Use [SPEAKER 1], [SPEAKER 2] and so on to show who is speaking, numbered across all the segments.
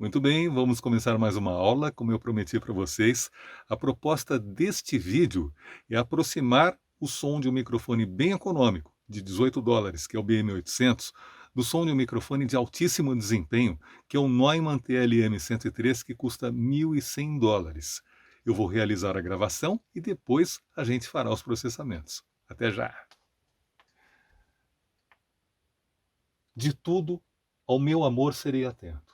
[SPEAKER 1] Muito bem, vamos começar mais uma aula. Como eu prometi para vocês, a proposta deste vídeo é aproximar o som de um microfone bem econômico, de US$ 18, que é o BM800, do som de um microfone de altíssimo desempenho, que é o Neumann TLM-103, que custa US$ 1.100. Eu vou realizar a gravação e depois a gente fará os processamentos. Até já! De tudo, ao meu amor serei atento.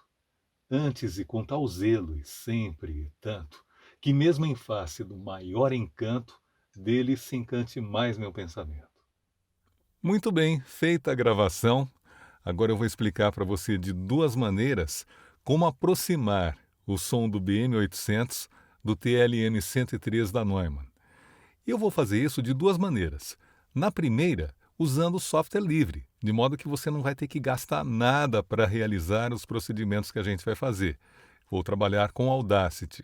[SPEAKER 1] Antes e com tal zelo e sempre e tanto, que mesmo em face do maior encanto, dele se encante mais meu pensamento. Muito bem, feita a gravação, agora eu vou explicar para você de duas maneiras como aproximar o som do BM800 do TLM-103 da Neumann. E eu vou fazer isso de duas maneiras. Na primeira, usando o software livre, de modo que você não vai ter que gastar nada para realizar os procedimentos que a gente vai fazer. Vou trabalhar com Audacity.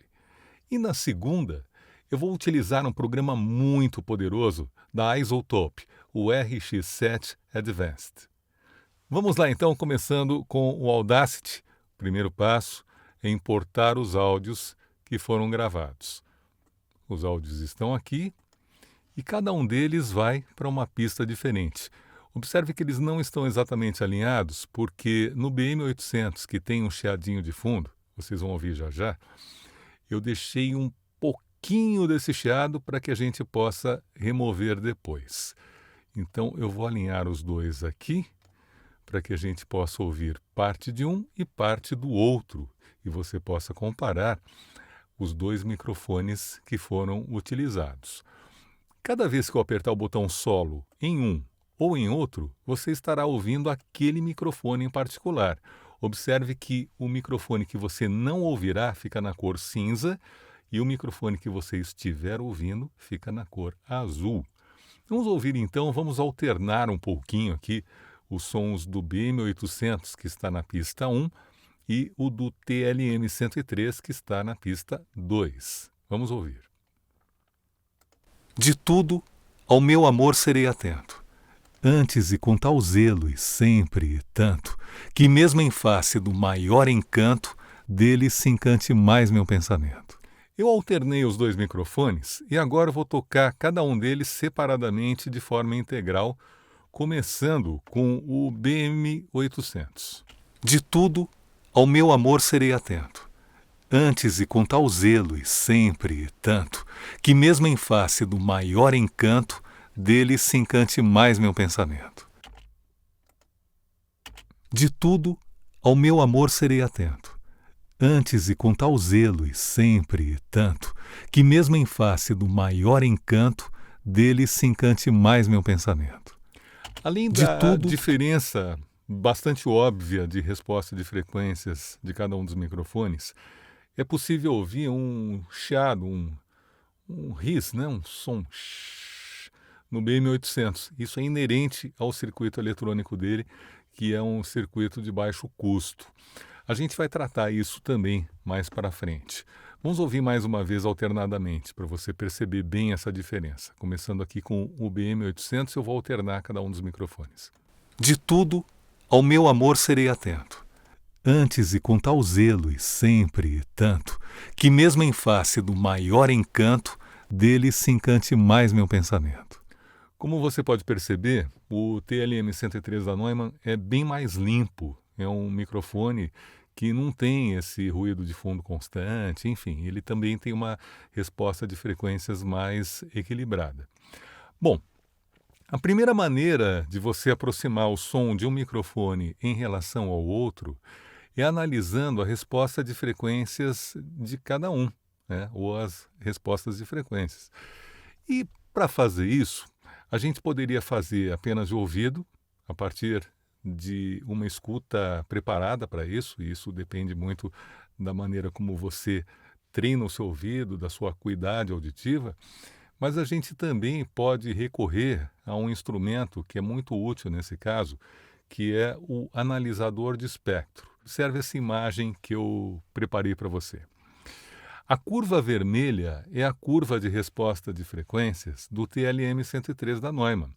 [SPEAKER 1] E na segunda, eu vou utilizar um programa muito poderoso da Isotope, o RX7 Advanced. Vamos lá então, começando com o Audacity. O primeiro passo é importar os áudios que foram gravados. Os áudios estão aqui. E cada um deles vai para uma pista diferente. Observe que eles não estão exatamente alinhados, porque no BM800, que tem um chiadinho de fundo, vocês vão ouvir já já, eu deixei um pouquinho desse chiado para que a gente possa remover depois. Então eu vou alinhar os dois aqui, para que a gente possa ouvir parte de um e parte do outro, e você possa comparar os dois microfones que foram utilizados. Cada vez que eu apertar o botão solo em um ou em outro, você estará ouvindo aquele microfone em particular. Observe que o microfone que você não ouvirá fica na cor cinza e o microfone que você estiver ouvindo fica na cor azul. Vamos ouvir então, vamos alternar um pouquinho aqui os sons do BM800 que está na pista 1 e o do TLM-103 que está na pista 2. Vamos ouvir. De tudo, ao meu amor serei atento. Antes e com tal zelo e sempre e tanto, que mesmo em face do maior encanto, dele se encante mais meu pensamento. Eu alternei os dois microfones e agora vou tocar cada um deles separadamente de forma integral, começando com o BM800. De tudo, ao meu amor serei atento. Antes e com tal zelo e sempre e tanto, que mesmo em face do maior encanto, dele se encante mais meu pensamento. De tudo, ao meu amor serei atento. Antes e com tal zelo e sempre e tanto, que mesmo em face do maior encanto, dele se encante mais meu pensamento. Além da diferença bastante óbvia de resposta de frequências de cada um dos microfones, é possível ouvir um chiado, um hiss, né? Um som no BM800. Isso é inerente ao circuito eletrônico dele, que é um circuito de baixo custo. A gente vai tratar isso também mais para frente. Vamos ouvir mais uma vez alternadamente, para você perceber bem essa diferença. Começando aqui com o BM800, eu vou alternar cada um dos microfones. De tudo, ao meu amor serei atento. Antes e com tal zelo e sempre e tanto, que mesmo em face do maior encanto, dele se encante mais meu pensamento. Como você pode perceber, o TLM-103 da Neumann é bem mais limpo, é um microfone que não tem esse ruído de fundo constante, enfim, ele também tem uma resposta de frequências mais equilibrada. Bom, a primeira maneira de você aproximar o som de um microfone em relação ao outro é analisando a resposta de frequências de cada um, né? Ou as respostas de frequências. E para fazer isso, a gente poderia fazer apenas de ouvido, a partir de uma escuta preparada para isso, e isso depende muito da maneira como você treina o seu ouvido, da sua acuidade auditiva, mas a gente também pode recorrer a um instrumento que é muito útil nesse caso, que é o analisador de espectro. Observe essa imagem que eu preparei para você. A curva vermelha é a curva de resposta de frequências do TLM-103 da Neumann.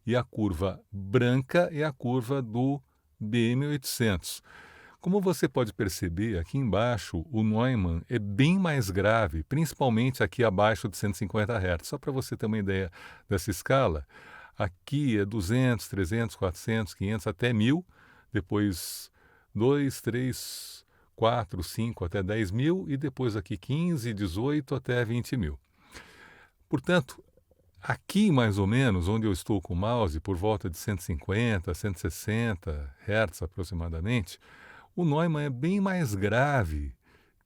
[SPEAKER 1] E a curva branca é a curva do BM800. Como você pode perceber, aqui embaixo o Neumann é bem mais grave, principalmente aqui abaixo de 150 Hz. Só para você ter uma ideia dessa escala, aqui é 200, 300, 400, 500 até 1000, depois 2, 3, 4, 5 até 10 mil e depois aqui 15, 18 até 20 mil. Portanto, aqui mais ou menos, onde eu estou com o mouse, por volta de 150, 160 Hz aproximadamente, o Neumann é bem mais grave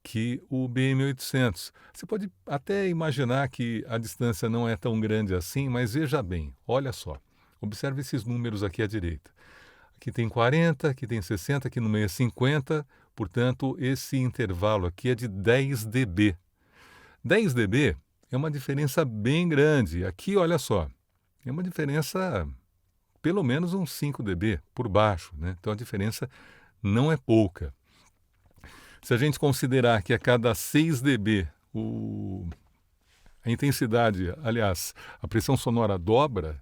[SPEAKER 1] que o BM800. Você pode até imaginar que a distância não é tão grande assim, mas veja bem, olha só, observe esses números aqui à direita. Aqui tem 40, aqui tem 60, aqui no meio é 50, portanto, esse intervalo aqui é de 10 dB. 10 dB é uma diferença bem grande. Aqui, olha só, é uma diferença pelo menos uns 5 dB por baixo, né? Então a diferença não é pouca. Se a gente considerar que a cada 6 dB a intensidade, aliás, a pressão sonora dobra,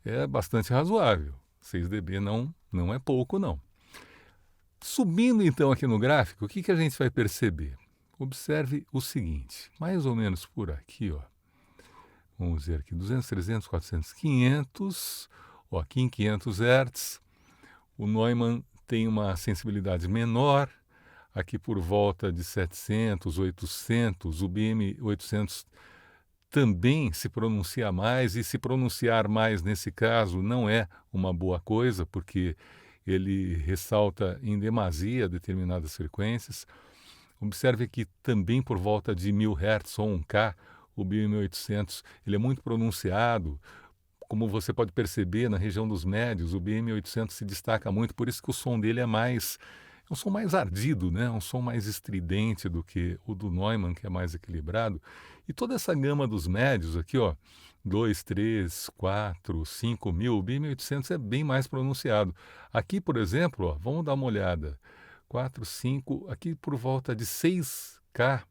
[SPEAKER 1] é bastante razoável. 6 dB não é pouco, não. Subindo então aqui no gráfico, o que a gente vai perceber? Observe o seguinte, mais ou menos por aqui, ó. Vamos ver aqui, 200, 300, 400, 500, ó, aqui em 500 Hz, o Neumann tem uma sensibilidade menor, aqui por volta de 700, 800, o BM800 também se pronuncia mais, e se pronunciar mais nesse caso não é uma boa coisa, porque ele ressalta em demasia determinadas frequências. Observe que também por volta de 1000 Hz ou 1K, o BM800 ele é muito pronunciado. Como você pode perceber, na região dos médios, o BM800 se destaca muito, por isso que o som dele é um som mais ardido, né? Um som mais estridente do que o do Neumann, que é mais equilibrado. E toda essa gama dos médios aqui, ó, 2, 3, 4, 5 mil, o BM800 é bem mais pronunciado. Aqui, por exemplo, ó, vamos dar uma olhada. 4, 5, aqui por volta de 6K,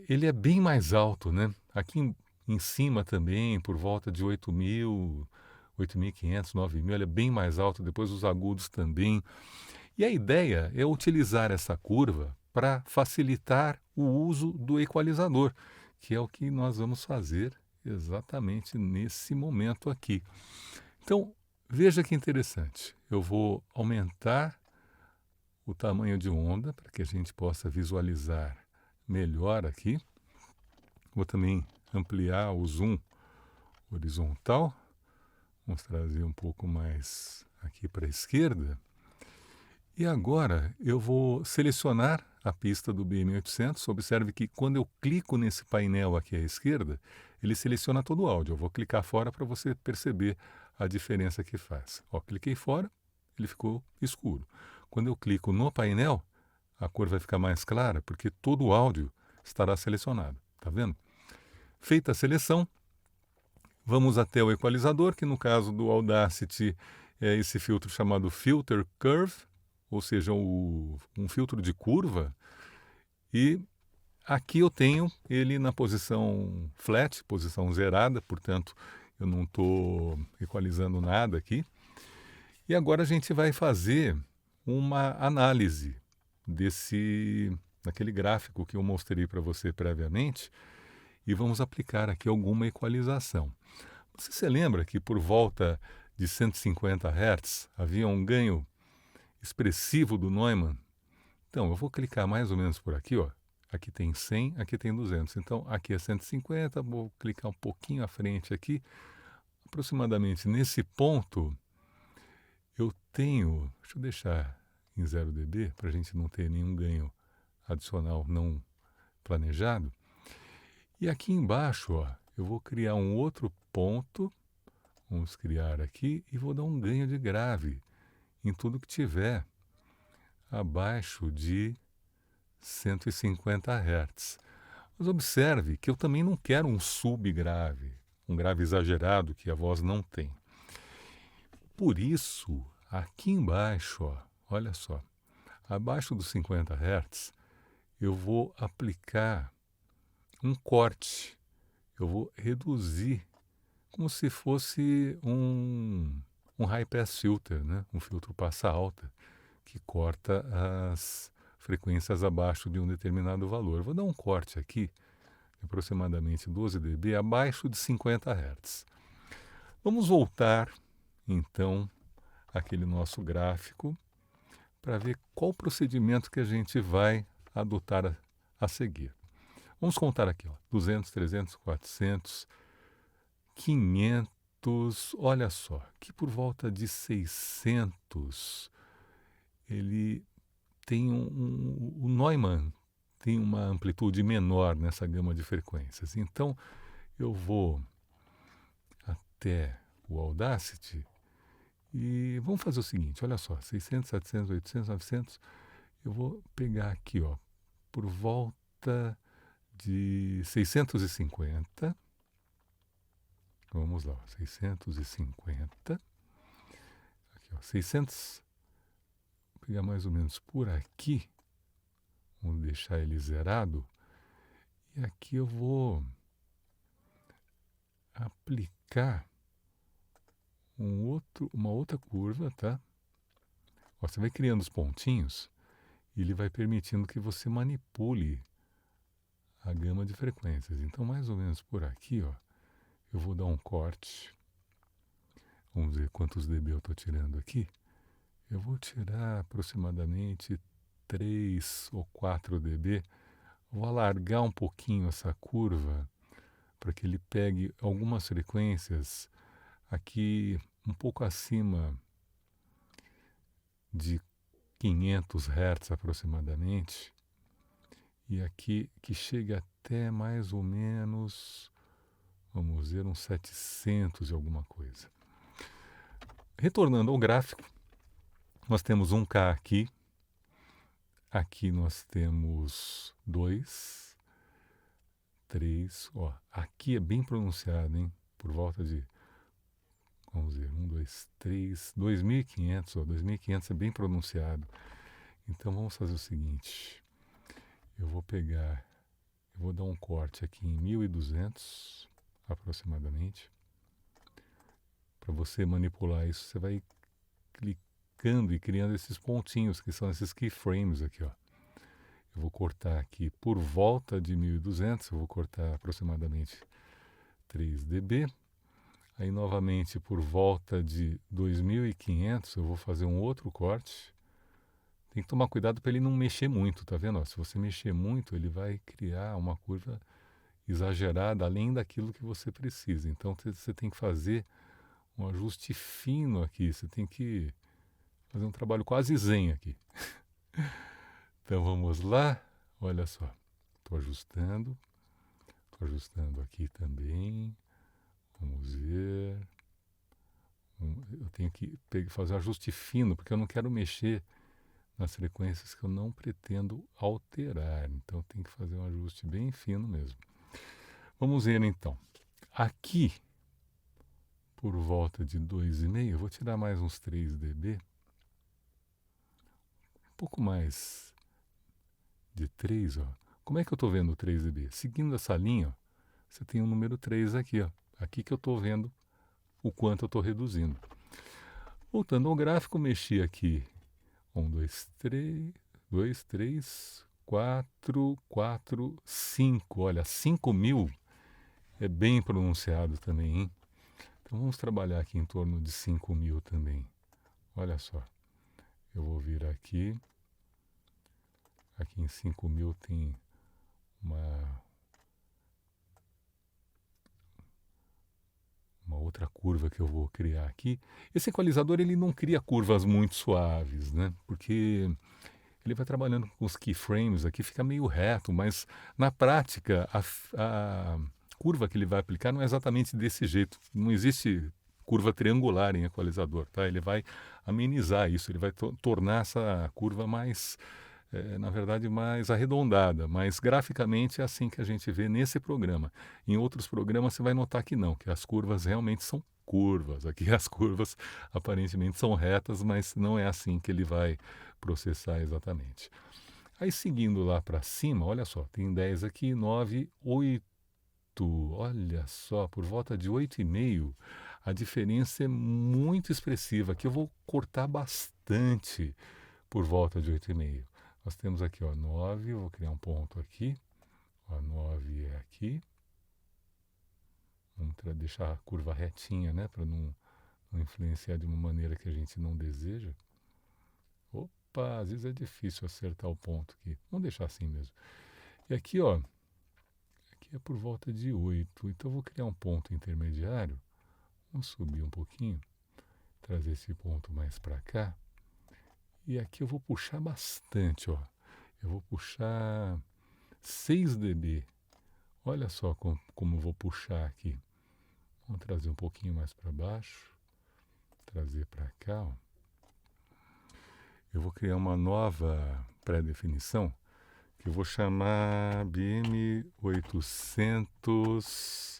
[SPEAKER 1] ele é bem mais alto, né? Aqui em cima também, por volta de 8.000, 8.500, 9.000, ele é bem mais alto, depois os agudos também. E a ideia é utilizar essa curva para facilitar o uso do equalizador, que é o que nós vamos fazer exatamente nesse momento aqui. Então, veja que interessante. Eu vou aumentar o tamanho de onda para que a gente possa visualizar melhor aqui. Vou também ampliar o zoom horizontal. Vamos trazer um pouco mais aqui para a esquerda. E agora eu vou selecionar a pista do BM800. Observe que quando eu clico nesse painel aqui à esquerda, ele seleciona todo o áudio. Eu vou clicar fora para você perceber a diferença que faz. Ó, cliquei fora, ele ficou escuro. Quando eu clico no painel, a cor vai ficar mais clara, porque todo o áudio estará selecionado. Tá vendo? Feita a seleção, vamos até o equalizador, que no caso do Audacity é esse filtro chamado Filter Curve, ou seja, um filtro de curva. E aqui eu tenho ele na posição flat, posição zerada, portanto eu não estou equalizando nada aqui. E agora a gente vai fazer uma análise daquele gráfico que eu mostrei para você previamente, e vamos aplicar aqui alguma equalização. Você se lembra que por volta de 150 Hz havia um ganho expressivo do Neumann? Então, eu vou clicar mais ou menos por aqui, ó. Aqui tem 100, aqui tem 200. Então, aqui é 150, vou clicar um pouquinho à frente aqui. Aproximadamente nesse ponto, eu tenho... Deixa eu deixar em 0 dB, para a gente não ter nenhum ganho adicional não planejado. E aqui embaixo, ó, eu vou criar um outro ponto. Vamos criar aqui e vou dar um ganho de grave em tudo que tiver abaixo de 150 Hz. Mas observe que eu também não quero um subgrave, um grave exagerado que a voz não tem. Por isso, aqui embaixo, ó, olha só, abaixo dos 50 Hz, eu vou aplicar um corte. Eu vou reduzir como se fosse um high pass filter, né? Um filtro passa alta, que corta as frequências abaixo de um determinado valor. Vou dar um corte aqui, de aproximadamente 12 dB, abaixo de 50 Hz. Vamos voltar, então, àquele nosso gráfico, para ver qual procedimento que a gente vai adotar a seguir. Vamos contar aqui, ó, 200, 300, 400, 500, olha só, que por volta de 600, ele tem o Neumann tem uma amplitude menor nessa gama de frequências. Então, eu vou até o Audacity e vamos fazer o seguinte, olha só, 600, 700, 800, 900, eu vou pegar aqui, ó, por volta de 650, vamos lá, 650, aqui, ó, 600, vou pegar mais ou menos por aqui, vamos deixar ele zerado, e aqui eu vou aplicar uma outra curva, tá? Ó, você vai criando os pontinhos e ele vai permitindo que você manipule a gama de frequências. Então, mais ou menos por aqui, ó, eu vou dar um corte. Vamos ver quantos dB eu estou tirando aqui. Eu vou tirar aproximadamente 3 ou 4 dB. Vou alargar um pouquinho essa curva para que ele pegue algumas frequências aqui um pouco acima de 500 Hz aproximadamente, e aqui que chega até mais ou menos, vamos ver, uns 700 e alguma coisa. Retornando ao gráfico, nós temos um K aqui nós temos 2, 3, ó, aqui é bem pronunciado, hein? Por volta de, vamos ver, 1, 2, 3, 2.500, ó, 2.500 é bem pronunciado. Então vamos fazer o seguinte, eu vou dar um corte aqui em 1.200 aproximadamente. Para você manipular isso, você vai clicando e criando esses pontinhos, que são esses keyframes aqui, ó. Eu vou cortar aqui por volta de 1.200, eu vou cortar aproximadamente 3 dB. Aí novamente por volta de 2.500 eu vou fazer um outro corte. Tem que tomar cuidado para ele não mexer muito, tá vendo? Ó, se você mexer muito, ele vai criar uma curva exagerada além daquilo que você precisa. Então você tem que fazer um ajuste fino aqui, você tem que fazer um trabalho quase zen aqui. Então vamos lá, olha só, estou ajustando aqui também, vamos ver, eu tenho que fazer um ajuste fino, porque eu não quero mexer nas frequências que eu não pretendo alterar, então tem que fazer um ajuste bem fino mesmo. Vamos ver então, aqui, por volta de 2,5, eu vou tirar mais uns 3 dB, um pouco mais de 3, ó. Como é que eu estou vendo o 3 dB? Seguindo essa linha, ó, você tem o número 3 aqui, ó. Aqui que eu estou vendo o quanto eu estou reduzindo. Voltando ao gráfico, mexi aqui 1, 2, 3, 4, 5. Olha, 5.000 é bem pronunciado também, hein? Então vamos trabalhar aqui em torno de 5.000 também. Olha só, eu vou vir aqui. Aqui em 5.000 tem uma outra curva que eu vou criar aqui. Esse equalizador ele não cria curvas muito suaves, né? Porque ele vai trabalhando com os keyframes aqui, fica meio reto, mas na prática a curva que ele vai aplicar não é exatamente desse jeito. Não existe curva triangular em equalizador, tá? Ele vai amenizar isso, ele vai tornar essa curva mais na verdade, mais arredondada, mas graficamente é assim que a gente vê nesse programa. Em outros programas você vai notar que não, que as curvas realmente são curvas. Aqui as curvas aparentemente são retas, mas não é assim que ele vai processar exatamente. Aí seguindo lá para cima, olha só, tem 10 aqui, 9, 8, olha só, por volta de 8,5, a diferença é muito expressiva. Aqui eu vou cortar bastante, por volta de 8,5. Nós temos aqui, ó, 9, eu vou criar um ponto aqui. Ó, 9 é aqui. Vamos deixar a curva retinha, né? Para não influenciar de uma maneira que a gente não deseja. Opa, às vezes é difícil acertar o ponto aqui. Vamos deixar assim mesmo. E aqui, ó, aqui é por volta de 8. Então eu vou criar um ponto intermediário. Vamos subir um pouquinho, trazer esse ponto mais para cá. E aqui eu vou puxar bastante, ó. Eu vou puxar 6 dB. Olha só como eu vou puxar aqui. Vamos trazer um pouquinho mais para baixo. Trazer para cá, ó. Eu vou criar uma nova pré-definição que eu vou chamar BM800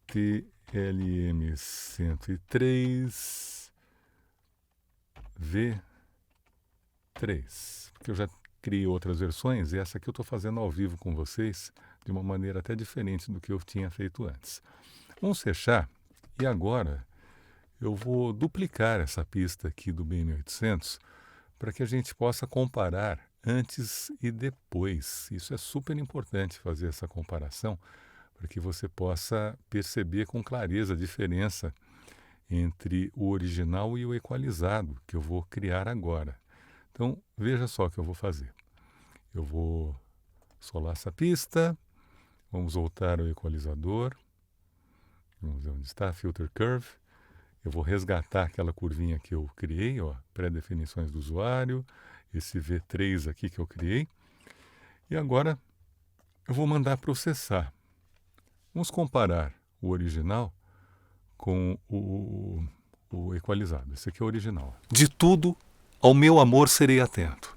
[SPEAKER 1] TLM103 V3, porque eu já criei outras versões e essa aqui eu estou fazendo ao vivo com vocês de uma maneira até diferente do que eu tinha feito antes. Vamos fechar e agora eu vou duplicar essa pista aqui do BM800 para que a gente possa comparar antes e depois. Isso é super importante fazer essa comparação para que você possa perceber com clareza a diferença entre o original e o equalizado que eu vou criar agora. Então, veja só o que eu vou fazer. Eu vou solar essa pista, vamos voltar ao equalizador, vamos ver onde está, Filter Curve. Eu vou resgatar aquela curvinha que eu criei, ó, pré-definições do usuário, esse V3 aqui que eu criei. E agora eu vou mandar processar. Vamos comparar o original com o equalizado. Esse aqui é o original. De tudo, ao meu amor serei atento.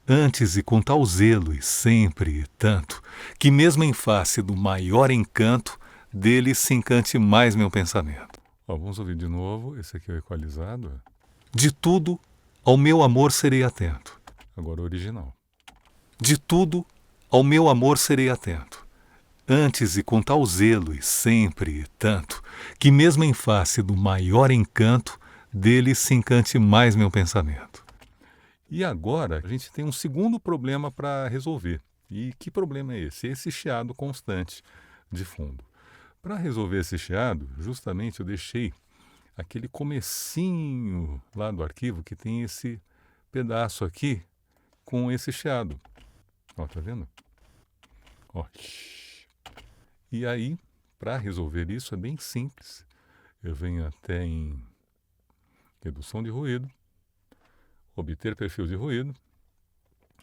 [SPEAKER 1] Antes e com tal zelo e sempre e tanto, que mesmo em face do maior encanto, dele se encante mais meu pensamento. Ó, vamos ouvir de novo. Esse aqui é o equalizado. De tudo, ao meu amor serei atento. Agora o original. De tudo, ao meu amor serei atento. Antes e com tal zelo e sempre e tanto, que mesmo em face do maior encanto, dele se encante mais meu pensamento. E agora a gente tem um segundo problema para resolver. E que problema é esse? Esse chiado constante de fundo. Para resolver esse chiado, justamente eu deixei aquele comecinho lá do arquivo que tem esse pedaço aqui com esse chiado. Ó, tá vendo? Ó. E aí, para resolver isso é bem simples. Eu venho até em redução de ruído, obter perfil de ruído,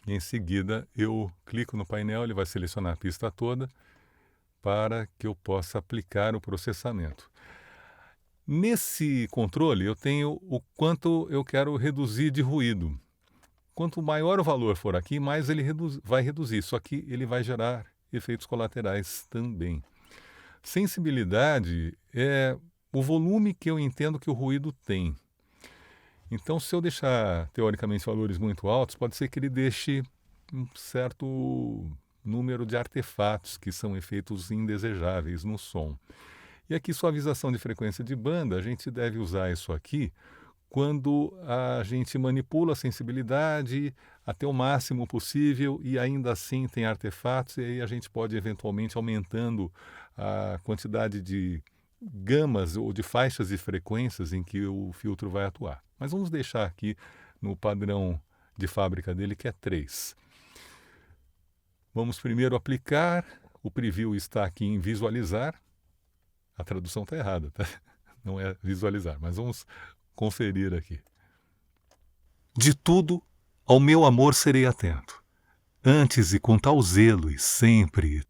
[SPEAKER 1] e em seguida eu clico no painel, ele vai selecionar a pista toda para que eu possa aplicar o processamento. Nesse controle eu tenho o quanto eu quero reduzir de ruído. Quanto maior o valor for aqui, mais ele vai reduzir, só que ele vai gerar efeitos colaterais também. Sensibilidade é o volume que eu entendo que o ruído tem. Então, se eu deixar, teoricamente, valores muito altos, pode ser que ele deixe um certo número de artefatos, que são efeitos indesejáveis no som. E aqui, suavização de frequência de banda, a gente deve usar isso aqui quando a gente manipula a sensibilidade até o máximo possível e ainda assim tem artefatos, e aí a gente pode eventualmente aumentando a quantidade de gamas ou de faixas e frequências em que o filtro vai atuar. Mas vamos deixar aqui no padrão de fábrica dele, que é 3. Vamos primeiro aplicar, o preview está aqui em visualizar. A tradução está errada, tá? Não é visualizar, mas vamos conferir aqui. De tudo, ao meu amor serei atento. Antes e com tal zelo e sempre.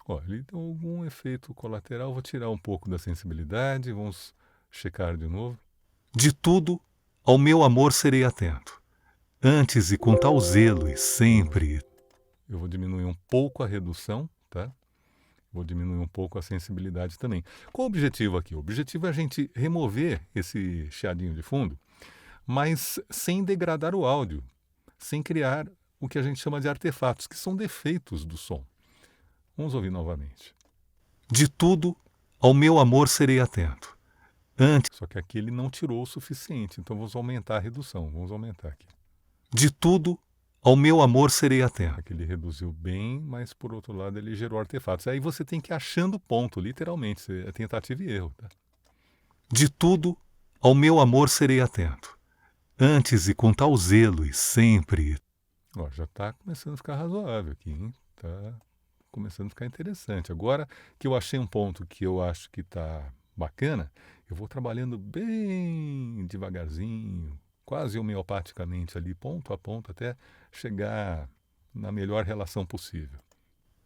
[SPEAKER 1] Ó, ele tem algum efeito colateral, vou tirar um pouco da sensibilidade, vamos checar de novo. De tudo, ao meu amor serei atento. Antes e com tal zelo e sempre. Eu vou diminuir um pouco a redução, tá? Vou diminuir um pouco a sensibilidade também. Qual o objetivo aqui? O objetivo é a gente remover esse chiadinho de fundo, mas sem degradar o áudio, sem criar o que a gente chama de artefatos, que são defeitos do som. Vamos ouvir novamente. De tudo, ao meu amor serei atento. antes. Só que aqui ele não tirou o suficiente, então vamos aumentar a redução. Vamos aumentar aqui. De tudo, ao meu amor serei atento. Aqui ele reduziu bem, mas por outro lado ele gerou artefatos. Aí você tem que ir achando ponto, literalmente. É tentativa e erro. Tá? De tudo, ao meu amor serei atento. Antes e com tal zelo e sempre. Ó, já está começando a ficar razoável aqui, hein? Tá começando a ficar interessante. Agora que eu achei um ponto que eu acho que está bacana, eu vou trabalhando bem devagarzinho, quase homeopaticamente ali, ponto a ponto, até chegar na melhor relação possível.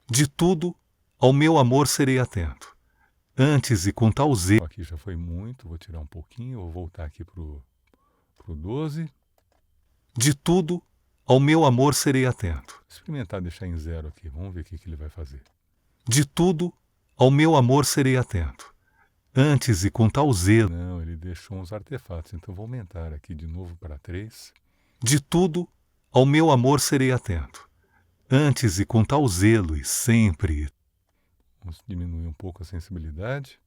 [SPEAKER 1] De tudo, ao meu amor serei atento. Antes e com tal zelo. Aqui já foi muito, vou tirar um pouquinho, vou voltar aqui pro 12. De tudo, ao meu amor serei atento. Vou experimentar deixar em 0 aqui, vamos ver o que ele vai fazer. De tudo, ao meu amor serei atento. Antes e com tal zelo. Não, ele deixou uns artefatos, então vou aumentar aqui de novo para 3. De tudo, ao meu amor serei atento. Antes e com tal zelo e sempre. Vamos diminuir um pouco a sensibilidade.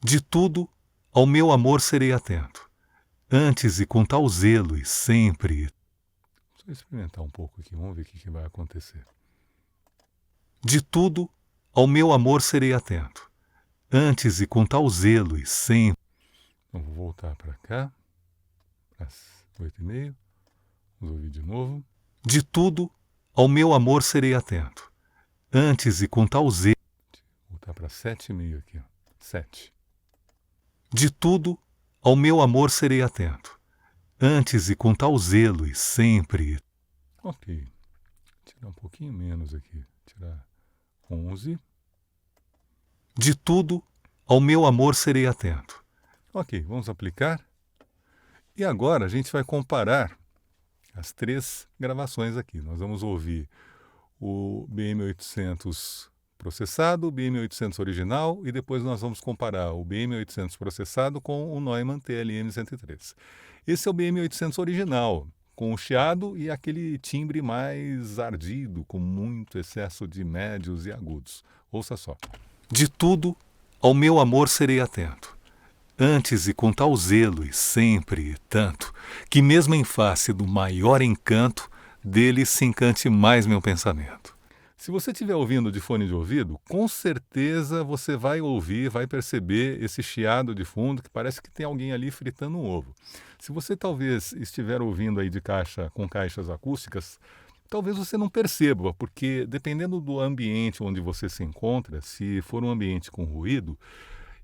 [SPEAKER 1] De tudo, ao meu amor serei atento. Antes e com tal zelo e sempre. Vou experimentar um pouco aqui, vamos ver o que vai acontecer. De tudo, ao meu amor serei atento. Antes e com tal zelo e sempre. Então, vou voltar para cá, para 8,5. Vamos ouvir de novo. De tudo, ao meu amor serei atento. Antes e com tal zelo. Vou voltar para 7,5 aqui, ó. 7. De tudo, ao meu amor serei atento. Antes e com tal zelo e sempre. Ok. Tirar um pouquinho menos aqui. Tirar 11. De tudo, ao meu amor serei atento. Ok, vamos aplicar. E agora a gente vai comparar as 3 gravações aqui. Nós vamos ouvir o BM800 processado, o BM800 original, e depois nós vamos comparar o BM800 processado com o Neumann TLM-103. Esse é o BM800 original, com o chiado e aquele timbre mais ardido, com muito excesso de médios e agudos. Ouça só. De tudo, ao meu amor serei atento. Antes e com tal zelo e sempre e tanto, que mesmo em face do maior encanto, dele se encante mais meu pensamento. Se você estiver ouvindo de fone de ouvido, com certeza você vai ouvir, vai perceber esse chiado de fundo que parece que tem alguém ali fritando um ovo. Se você talvez estiver ouvindo aí de caixa com caixas acústicas, talvez você não perceba, porque dependendo do ambiente onde você se encontra, se for um ambiente com ruído,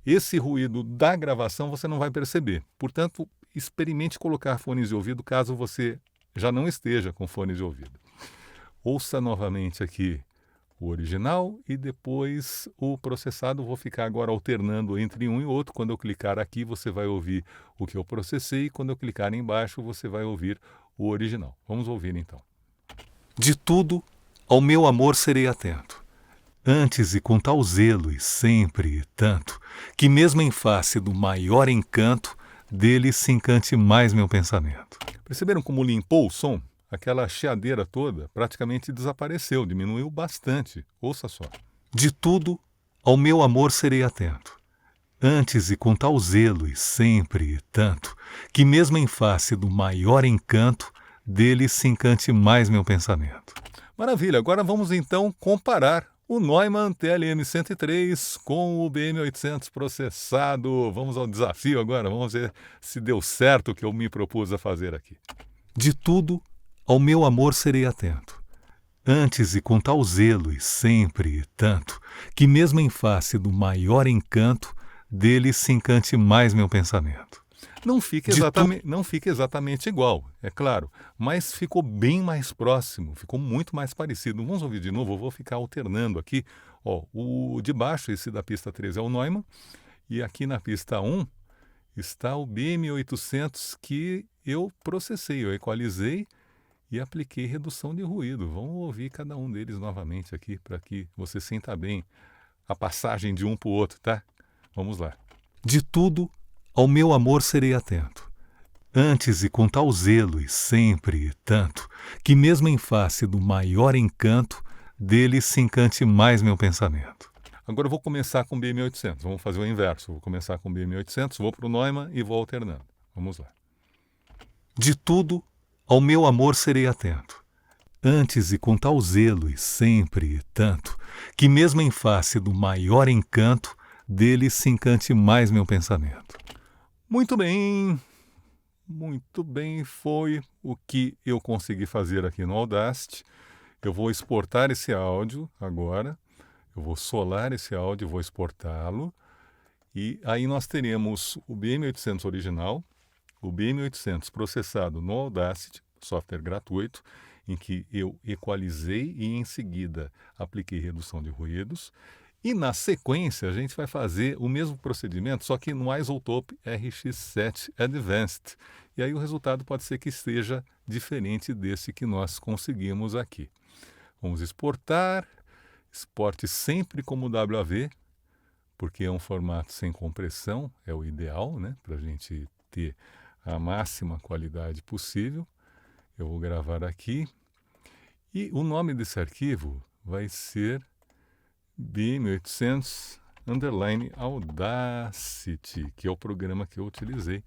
[SPEAKER 1] esse ruído da gravação você não vai perceber. Portanto, experimente colocar fones de ouvido caso você já não esteja com fones de ouvido. Ouça novamente aqui o original e depois o processado. Vou ficar agora alternando entre um e outro. Quando eu clicar aqui, você vai ouvir o que eu processei. E quando eu clicar embaixo, você vai ouvir o original. Vamos ouvir então. De tudo, ao meu amor serei atento. Antes e com tal zelo e sempre e tanto, que mesmo em face do maior encanto, dele se encante mais meu pensamento. Perceberam como limpou o som? Aquela chiadeira toda praticamente desapareceu, diminuiu bastante. Ouça só. De tudo, ao meu amor serei atento. Antes e com tal zelo e sempre e tanto, que mesmo em face do maior encanto, dele se encante mais meu pensamento. Maravilha, agora vamos então comparar o Neumann TLM-103 com o BM800processado. Vamos ao desafio agora, vamos ver se deu certo o que eu me propus a fazer aqui. De tudo, ao meu amor serei atento. Antes e com tal zelo e sempre e tanto, que mesmo em face do maior encanto, dele se encante mais meu pensamento. Não fica exatamente igual, é claro, mas ficou bem mais próximo, ficou muito mais parecido. Vamos ouvir de novo, eu vou ficar alternando aqui. Ó, o de baixo, esse da pista 3 é o Neumann, e aqui na pista 1 está o BM800 que eu processei, eu equalizei e apliquei redução de ruído. Vamos ouvir cada um deles novamente aqui, para que você sinta bem a passagem de um para o outro, tá? Vamos lá. De tudo, ao meu amor serei atento. Antes e com tal zelo e sempre e tanto, que mesmo em face do maior encanto, dele se encante mais meu pensamento. Agora eu vou começar com o BM800. Vamos fazer o inverso. Vou começar com o BM800, vou para o Neumann e vou alternando. Vamos lá. De tudo, ao meu amor serei atento. Antes e com tal zelo e sempre e tanto, que mesmo em face do maior encanto, dele se encante mais meu pensamento. Muito bem, foi o que eu consegui fazer aqui no Audacity. Eu vou exportar esse áudio agora, eu vou solar esse áudio, vou exportá-lo, e aí nós teremos o BM800 original, o BM800 processado no Audacity, software gratuito, em que eu equalizei e em seguida apliquei redução de ruídos. E na sequência a gente vai fazer o mesmo procedimento, só que no Isotope RX7 Advanced. E aí o resultado pode ser que esteja diferente desse que nós conseguimos aqui. Vamos exportar, exporte sempre como WAV, porque é um formato sem compressão, é o ideal, né, para a gente ter a máxima qualidade possível. Eu vou gravar aqui e o nome desse arquivo vai ser BM800 Audacity, que é o programa que eu utilizei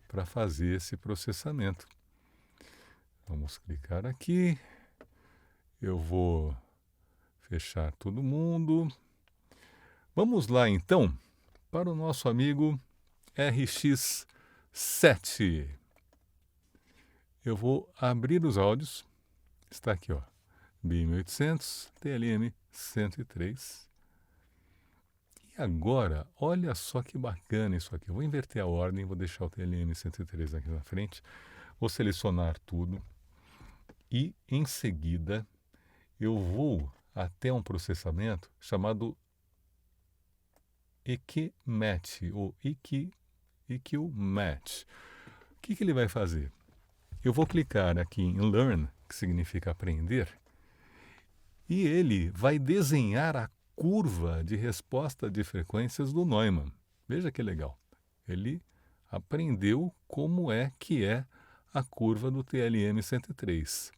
[SPEAKER 1] para fazer esse processamento. Vamos clicar aqui, eu vou fechar todo mundo. Vamos lá então para o nosso amigo RX7. Eu vou abrir os áudios, está aqui, ó, BM800, TLM 103. E agora, olha só que bacana isso aqui. Eu vou inverter a ordem, vou deixar o TLM 103 aqui na frente, vou selecionar tudo e em seguida eu vou até um processamento chamado EQ-Match, ou EQ-Match. O que ele vai fazer? Eu vou clicar aqui em Learn, que significa aprender, e ele vai desenhar a curva de resposta de frequências do Neumann. Veja que legal. Ele aprendeu como é que é a curva do TLM 103.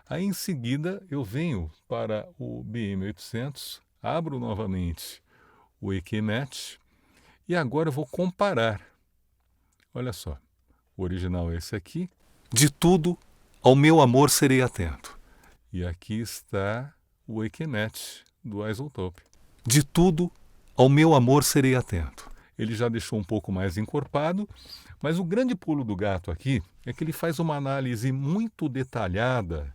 [SPEAKER 1] Aí em seguida eu venho para o BM800, abro novamente o EQ-Match e agora eu vou comparar. Olha só, o original é esse aqui. De tudo, ao meu amor serei atento. E aqui está o EQ-Match do Isotope. De tudo, ao meu amor serei atento. Ele já deixou um pouco mais encorpado, mas o grande pulo do gato aqui é que ele faz uma análise muito detalhada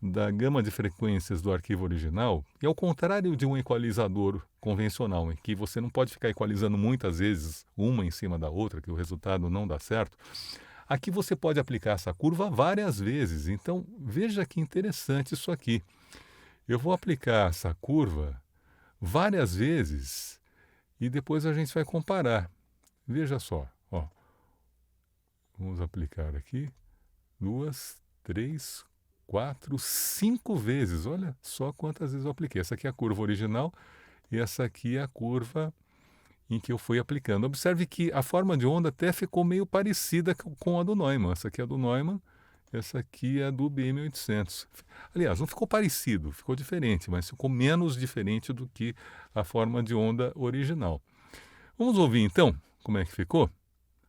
[SPEAKER 1] da gama de frequências do arquivo original, e ao contrário de um equalizador convencional, em que você não pode ficar equalizando muitas vezes uma em cima da outra, que o resultado não dá certo, aqui você pode aplicar essa curva várias vezes. Então, veja que interessante isso aqui. Eu vou aplicar essa curva várias vezes e depois a gente vai comparar. Veja só, ó. Vamos aplicar aqui 2, 3, 4, 5 vezes. Olha só quantas vezes eu apliquei. Essa aqui é a curva original e essa aqui é a curva em que eu fui aplicando. Observe que a forma de onda até ficou meio parecida com a do Neumann. Essa aqui é a do Neumann, essa aqui é a do BM800. Aliás, não ficou parecido, ficou diferente, mas ficou menos diferente do que a forma de onda original. Vamos ouvir então como é que ficou?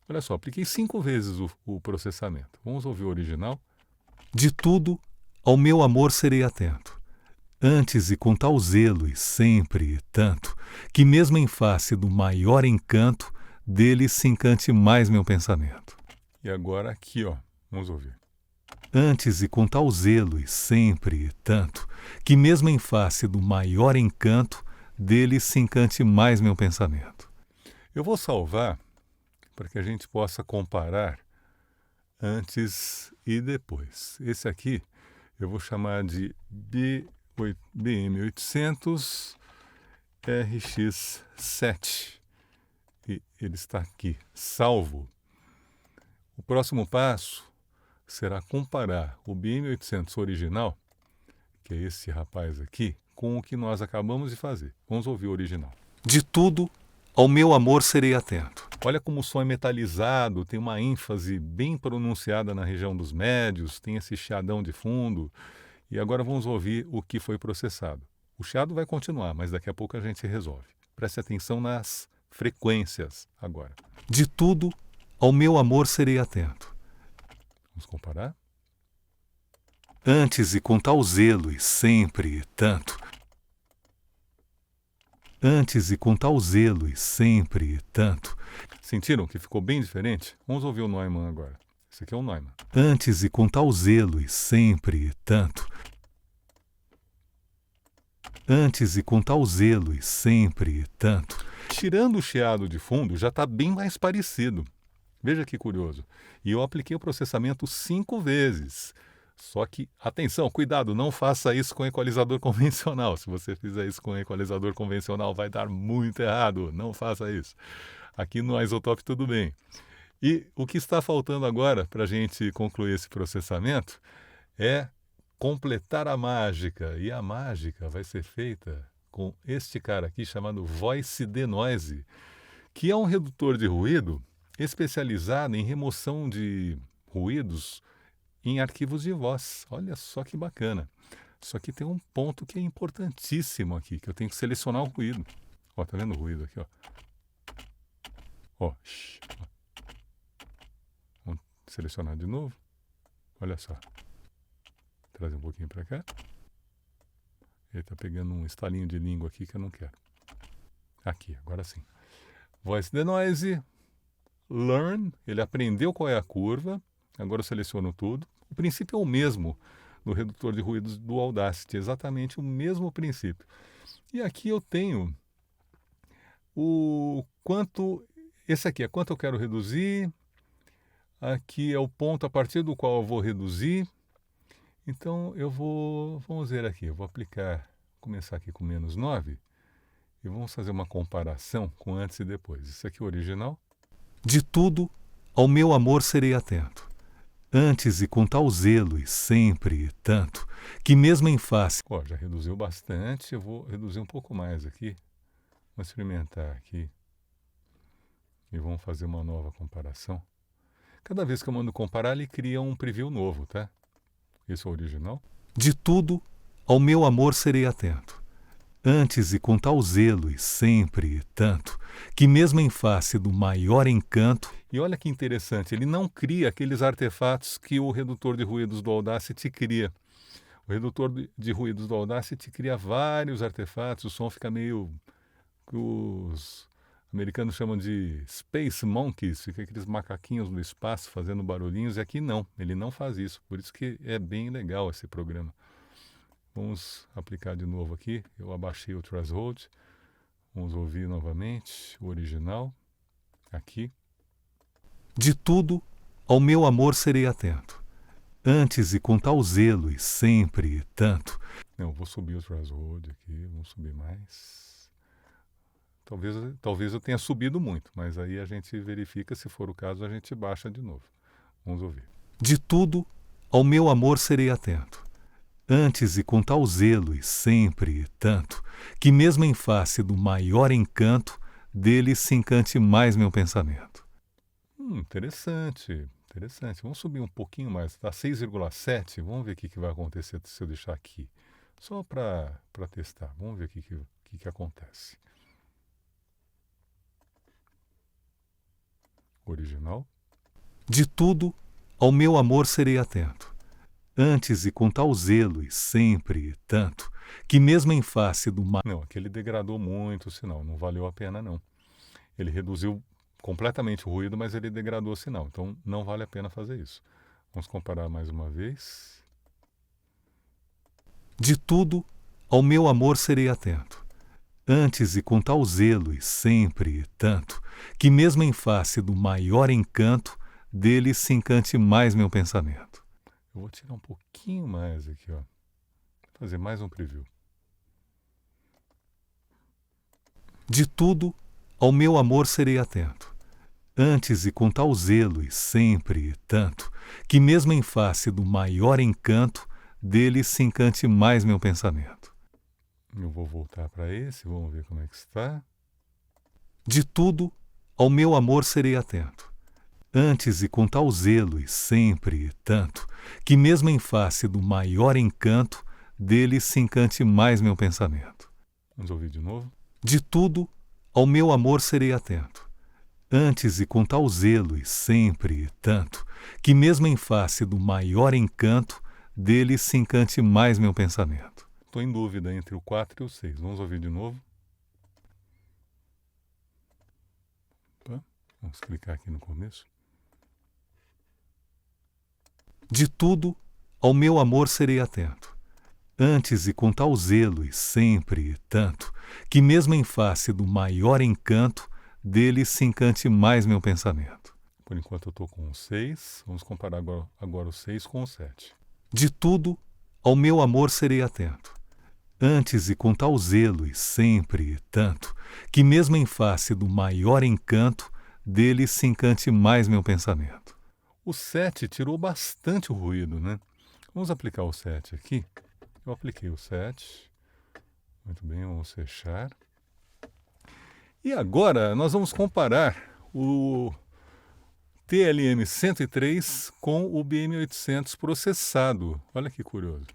[SPEAKER 1] Olha só, apliquei 5 vezes o processamento. Vamos ouvir o original. De tudo, ao meu amor serei atento. Antes e com tal zelo e sempre e tanto, que mesmo em face do maior encanto, dele se encante mais meu pensamento. E agora aqui, ó, vamos ouvir. Antes e com tal zelo e sempre e tanto, que mesmo em face do maior encanto, dele se encante mais meu pensamento. Eu vou salvar para que a gente possa comparar antes e depois. Esse aqui eu vou chamar de BM800 RX7 e ele está aqui, salvo. O próximo passo será comparar o BM800 original, que é esse rapaz aqui, com o que nós acabamos de fazer. Vamos ouvir o original. De tudo, ao meu amor serei atento. Olha como o som é metalizado, tem uma ênfase bem pronunciada na região dos médios, tem esse chiadão de fundo. E agora vamos ouvir o que foi processado. O chiado vai continuar, mas daqui a pouco a gente resolve. Preste atenção nas frequências agora. De tudo, ao meu amor serei atento. Vamos comparar? Antes e com tal zelo e sempre e tanto. Antes e com tal zelo e sempre e tanto. Sentiram que ficou bem diferente? Vamos ouvir o Neumann agora. Esse aqui é o Neumann. Antes e com tal zelo e sempre e tanto. Antes e com tal zelo e sempre e tanto. Tirando o chiado de fundo, já está bem mais parecido. Veja que curioso. E eu apliquei o processamento 5 vezes. Só que, atenção, cuidado, não faça isso com equalizador convencional. Se você fizer isso com equalizador convencional, vai dar muito errado. Não faça isso. Aqui no Isotope tudo bem. E o que está faltando agora para a gente concluir esse processamento é completar a mágica. E a mágica vai ser feita com este cara aqui chamado Voice Denoise, que é um redutor de ruído especializado em remoção de ruídos em arquivos de voz. Olha só que bacana. Só que tem um ponto que é importantíssimo aqui, que eu tenho que selecionar o ruído. Ó, tá vendo o ruído aqui, ó? Ó, vamos selecionar de novo. Olha só. Trazer um pouquinho para cá. Ele está pegando um estalinho de língua aqui que eu não quero. Aqui, agora sim. Voice Denoise, Learn, ele aprendeu qual é a curva, agora eu seleciono tudo. O princípio é o mesmo no redutor de ruídos do Audacity, exatamente o mesmo princípio. E aqui eu tenho o quanto, esse aqui é quanto eu quero reduzir, aqui é o ponto a partir do qual eu vou reduzir. Então eu vou, vamos ver aqui, eu vou aplicar, começar aqui com menos 9 e vamos fazer uma comparação com antes e depois. Isso aqui é o original. De tudo, ao meu amor serei atento. Antes e com tal zelo e sempre e tanto, que mesmo em face... Ó, já reduziu bastante, eu vou reduzir um pouco mais aqui. Vamos experimentar aqui. E vamos fazer uma nova comparação. Cada vez que eu mando comparar, ele cria um preview novo, tá? Esse é o original. De tudo, ao meu amor serei atento. Antes e com tal zelo e sempre e tanto, que mesmo em face do maior encanto... E olha que interessante, ele não cria aqueles artefatos que o redutor de ruídos do Audacity cria. O redutor de ruídos do Audacity cria vários artefatos, o som fica meio... que os americanos chamam de Space Monkeys, fica aqueles macaquinhos no espaço fazendo barulhinhos, e aqui não, ele não faz isso, por isso que é bem legal esse programa. Vamos aplicar de novo aqui, eu abaixei o threshold, vamos ouvir novamente o original, aqui. De tudo, ao meu amor serei atento, antes e com tal zelo e sempre e tanto. Não, vou subir o threshold aqui, vamos subir mais. Talvez eu tenha subido muito, mas aí a gente verifica, se for o caso, a gente baixa de novo. Vamos ouvir. De tudo, ao meu amor serei atento. Antes e com tal zelo e sempre e tanto, que mesmo em face do maior encanto, dele se encante mais meu pensamento. Interessante, interessante. Vamos subir um pouquinho mais, está 6,7. Vamos ver o que vai acontecer se eu deixar aqui. Só para testar. Vamos ver o que acontece. Original. De tudo, ao meu amor serei atento. Antes e com tal zelo e sempre e tanto, que mesmo em face do mal... Não, aqui ele degradou muito o sinal, não valeu a pena não. Ele reduziu completamente o ruído, mas ele degradou o sinal, então não vale a pena fazer isso. Vamos comparar mais uma vez. De tudo, ao meu amor serei atento. Antes e com tal zelo e sempre e tanto, que mesmo em face do maior encanto, dele se encante mais meu pensamento. Eu vou tirar um pouquinho mais aqui, ó. Fazer mais um preview. De tudo, ao meu amor serei atento. Antes e com tal zelo e sempre e tanto, que mesmo em face do maior encanto, dele se encante mais meu pensamento. Eu vou voltar para esse, vamos ver como é que está. De tudo, ao meu amor serei atento. Antes e com tal zelo e sempre e tanto, que mesmo em face do maior encanto, dele se encante mais meu pensamento. Vamos ouvir de novo? De tudo, ao meu amor serei atento. Antes e com tal zelo e sempre e tanto, que mesmo em face do maior encanto, dele se encante mais meu pensamento. Estou em dúvida entre o 4 e o 6. Vamos ouvir de novo? Vamos clicar aqui no começo. De tudo, ao meu amor serei atento. Antes e com tal zelo e sempre e tanto, que mesmo em face do maior encanto, dele se encante mais meu pensamento. Por enquanto eu estou com o 6, vamos comparar agora o 6 com o 7. De tudo, ao meu amor serei atento. Antes e com tal zelo e sempre e tanto, que mesmo em face do maior encanto, dele se encante mais meu pensamento. O 7 tirou bastante o ruído, né? Vamos aplicar o 7 aqui. Eu apliquei o 7. Muito bem, vamos fechar. E agora nós vamos comparar o TLM 103 com o BM800 processado. Olha que curioso.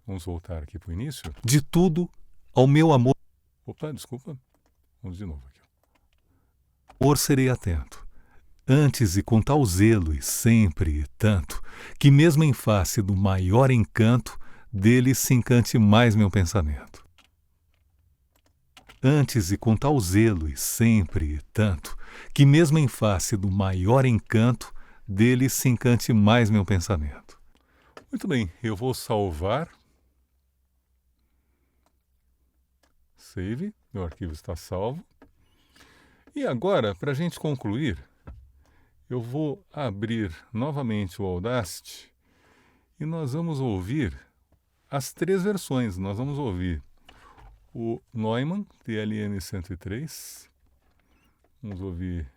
[SPEAKER 1] Vamos voltar aqui para o início. De tudo, ao meu amor... Opa, desculpa. Vamos de novo aqui. Amor serei atento. Antes e com tal zelo e sempre e tanto, que mesmo em face do maior encanto, dele se encante mais meu pensamento. Antes e com tal zelo e sempre e tanto, que mesmo em face do maior encanto, dele se encante mais meu pensamento. Muito bem, eu vou salvar. Save, meu arquivo está salvo. E agora, para a gente concluir, eu vou abrir novamente o Audacity e nós vamos ouvir as 3 versões. Nós vamos ouvir o Neumann TLM 103, vamos ouvir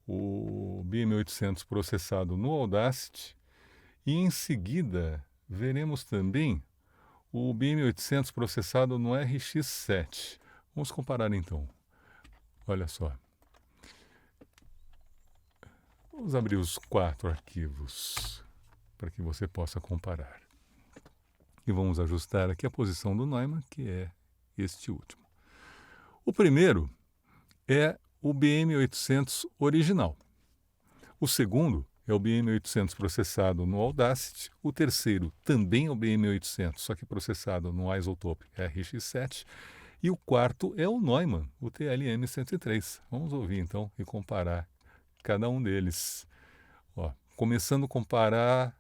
[SPEAKER 1] o BM800 processado no Audacity e em seguida veremos também o BM800 processado no RX7. Vamos comparar então. Olha só. Vamos abrir os 4 arquivos para que você possa comparar. E vamos ajustar aqui a posição do Neumann, que é este último. O primeiro é o BM800 original. O segundo é o BM800 processado no Audacity. O terceiro também é o BM800, só que processado no Isotope RX7. E o quarto é o Neumann, o TLM 103. Vamos ouvir então e comparar cada um deles. Ó, começando a comparar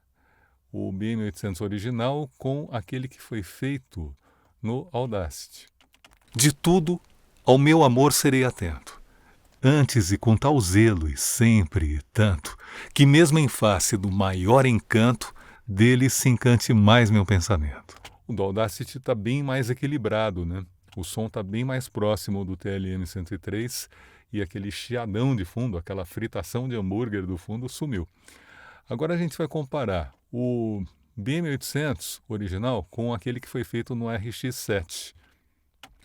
[SPEAKER 1] o BM800 original com aquele que foi feito no Audacity. De tudo, ao meu amor serei atento. Antes e com tal zelo e sempre e tanto, que mesmo em face do maior encanto, dele se encante mais meu pensamento. O do Audacity está bem mais equilibrado, né? O som está bem mais próximo do TLM 103 e aquele chiadão de fundo, aquela fritação de hambúrguer do fundo sumiu. Agora a gente vai comparar o BM800 original com aquele que foi feito no RX7.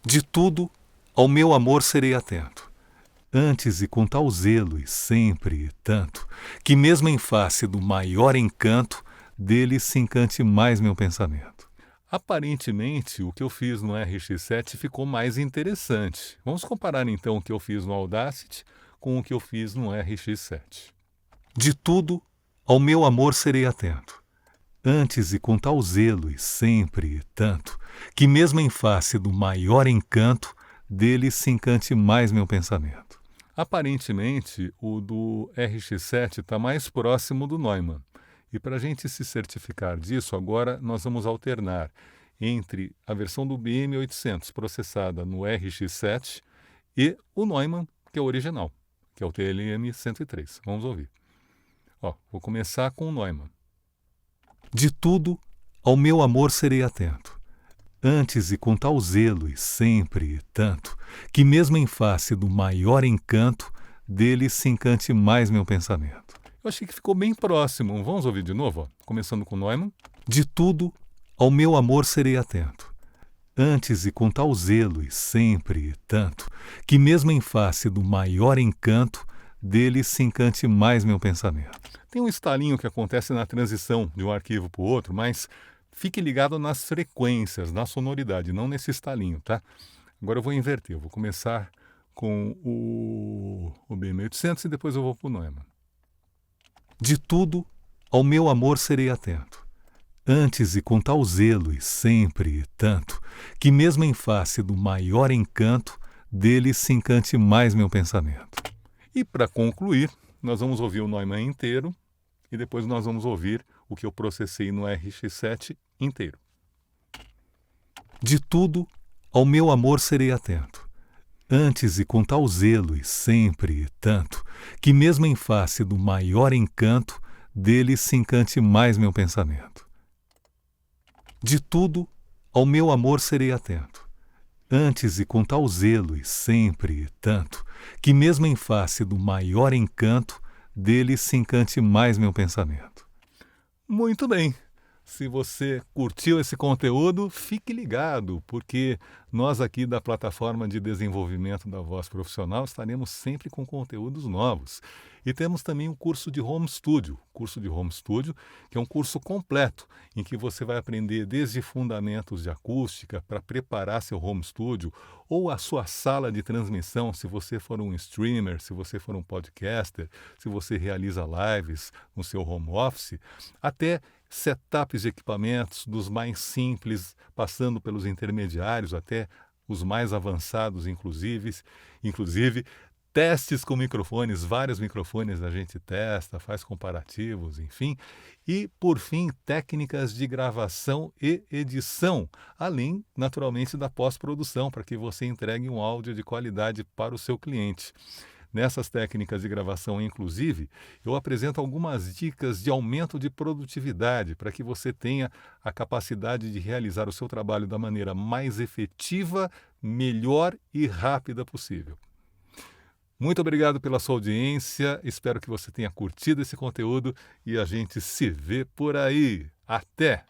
[SPEAKER 1] De tudo, ao meu amor serei atento. Antes e com tal zelo e sempre e tanto, que mesmo em face do maior encanto, dele se encante mais meu pensamento. Aparentemente, o que eu fiz no RX7 ficou mais interessante. Vamos comparar então o que eu fiz no Audacity com o que eu fiz no RX7. De tudo, ao meu amor serei atento. Antes e com tal zelo e sempre e tanto, que mesmo em face do maior encanto, dele se encante mais meu pensamento. Aparentemente, o do RX7 está mais próximo do Neumann. E para a gente se certificar disso, agora nós vamos alternar entre a versão do BM800 processada no RX7 e o Neumann, que é o original, que é o TLM 103. Vamos ouvir. Ó, vou começar com o Neumann. De tudo, ao meu amor serei atento. Antes e com tal zelo e sempre e tanto, que mesmo em face do maior encanto, dele se encante mais meu pensamento. Eu achei que ficou bem próximo. Vamos ouvir de novo? Ó. Começando com Neumann. De tudo, ao meu amor serei atento. Antes e com tal zelo e sempre e tanto, que mesmo em face do maior encanto, dele se encante mais meu pensamento. Tem um estalinho que acontece na transição de um arquivo para o outro, mas Fique ligado nas frequências, na sonoridade, não nesse estalinho, tá? Agora eu vou inverter, eu vou começar com o BM-800 e depois eu vou para o Neumann. De tudo, ao meu amor serei atento, antes e com tal zelo e sempre e tanto, que mesmo em face do maior encanto, dele se encante mais meu pensamento. E para concluir, nós vamos ouvir o Neumann inteiro e depois nós vamos ouvir o que eu processei no RX7 inteiro. De tudo, ao meu amor serei atento, antes e com tal zelo e sempre e tanto, que mesmo em face do maior encanto, dele se encante mais meu pensamento. De tudo, ao meu amor serei atento, antes e com tal zelo e sempre e tanto, que mesmo em face do maior encanto, dele se encante mais meu pensamento. Muito bem! Se você curtiu esse conteúdo, fique ligado, porque nós aqui da plataforma de desenvolvimento da voz profissional estaremos sempre com conteúdos novos. E temos também o curso de Home Studio, que é um curso completo, em que você vai aprender desde fundamentos de acústica para preparar seu home studio ou a sua sala de transmissão, se você for um streamer, se você for um podcaster, se você realiza lives no seu home office, até setups de equipamentos, dos mais simples, passando pelos intermediários até os mais avançados, inclusive testes com microfones, vários microfones a gente testa, faz comparativos, enfim. E, por fim, técnicas de gravação e edição, além, naturalmente, da pós-produção, para que você entregue um áudio de qualidade para o seu cliente. Nessas técnicas de gravação, inclusive, eu apresento algumas dicas de aumento de produtividade para que você tenha a capacidade de realizar o seu trabalho da maneira mais efetiva, melhor e rápida possível. Muito obrigado pela sua audiência, espero que você tenha curtido esse conteúdo e a gente se vê por aí. Até!